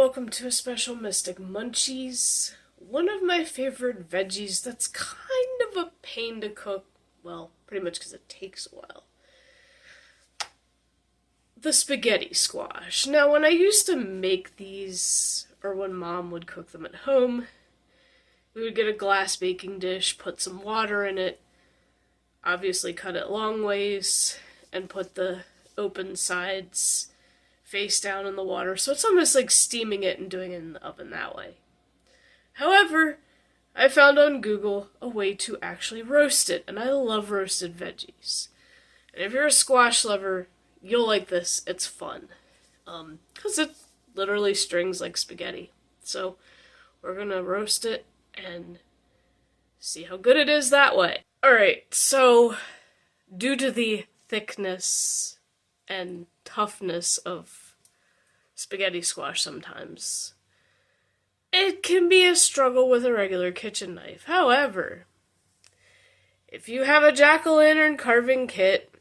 welcome to a special Mystic Munchies. One of my favorite veggies that's kind of a pain to cook, well, pretty much because it takes a while. The spaghetti squash. Now, when I used to make these, or when Mom would cook them at home, we would get a glass baking dish, put some water in it, obviously cut it long ways, and put the open sides face down in the water, so it's almost like steaming it and doing it in the oven that way. However, I found on Google a way to actually roast it, and I love roasted veggies. And if you're a squash lover, you'll like this. It's fun. Because it literally strings like spaghetti. So, we're gonna roast it and see how good it is that way. Alright, so, due to the thickness and toughness of spaghetti squash sometimes, it can be a struggle with a regular kitchen knife. However, if you have a jack-o'-lantern carving kit,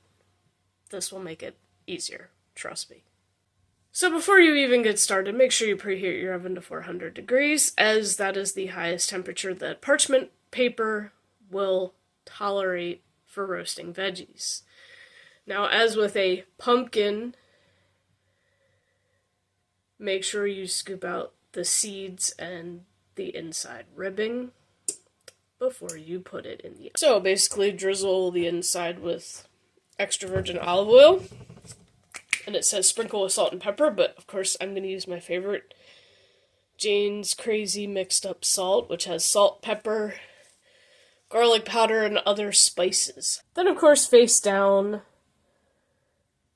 this will make it easier. Trust me. So before you even get started, make sure you preheat your oven to 400 degrees, as that is the highest temperature that parchment paper will tolerate for roasting veggies. Now, as with a pumpkin, make sure you scoop out the seeds and the inside ribbing before you put it in the oven. So basically drizzle the inside with extra virgin olive oil, and it says sprinkle with salt and pepper, but of course I'm going to use my favorite Jane's Crazy mixed up salt, which has salt, pepper, garlic powder, and other spices. Then of course face down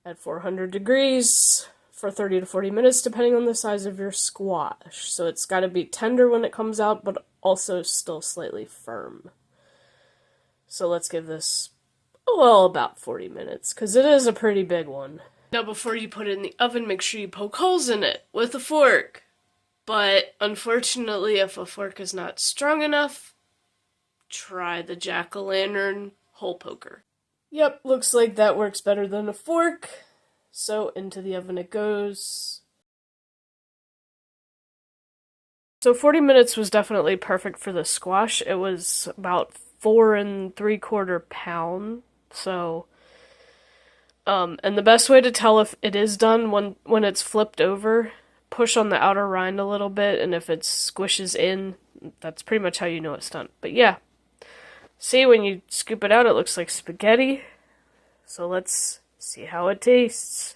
at 400 degrees for 30 to 40 minutes, depending on the size of your squash. So it's got to be tender when it comes out, but also still slightly firm. So let's give this, well, about 40 minutes, because it is a pretty big one. Now before you put it in the oven, make sure you poke holes in it with a fork. But unfortunately, if a fork is not strong enough, try the jack-o'-lantern hole poker. Yep, looks like that works better than a fork. So into the oven it goes. So 40 minutes was definitely perfect for the squash. It was about 4 3/4 pounds. So, and the best way to tell if it is done when it's flipped over, push on the outer rind a little bit, and if it squishes in, that's pretty much how you know it's done. But yeah. See, when you scoop it out, it looks like spaghetti. So let's see how it tastes.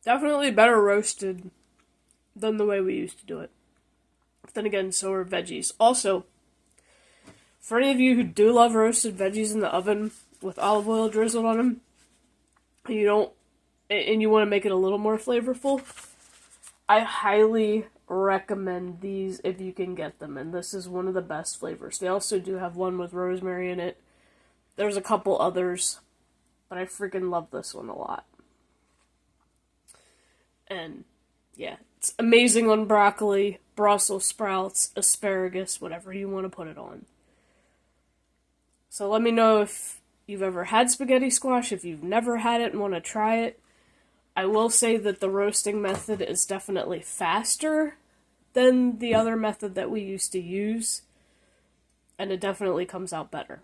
Definitely better roasted than the way we used to do it. But then again, so are veggies. Also, for any of you who do love roasted veggies in the oven with olive oil drizzled on them, and you want to make it a little more flavorful, I highly recommend these if you can get them, and this is one of the best flavors. They also do have one with rosemary in it. There's a couple others, but I freaking love this one a lot. And yeah, it's amazing on broccoli, Brussels sprouts, asparagus, whatever you want to put it on. So let me know if you've ever had spaghetti squash, if you've never had it and want to try it. I will say that the roasting method is definitely faster than the other method that we used to use, and it definitely comes out better.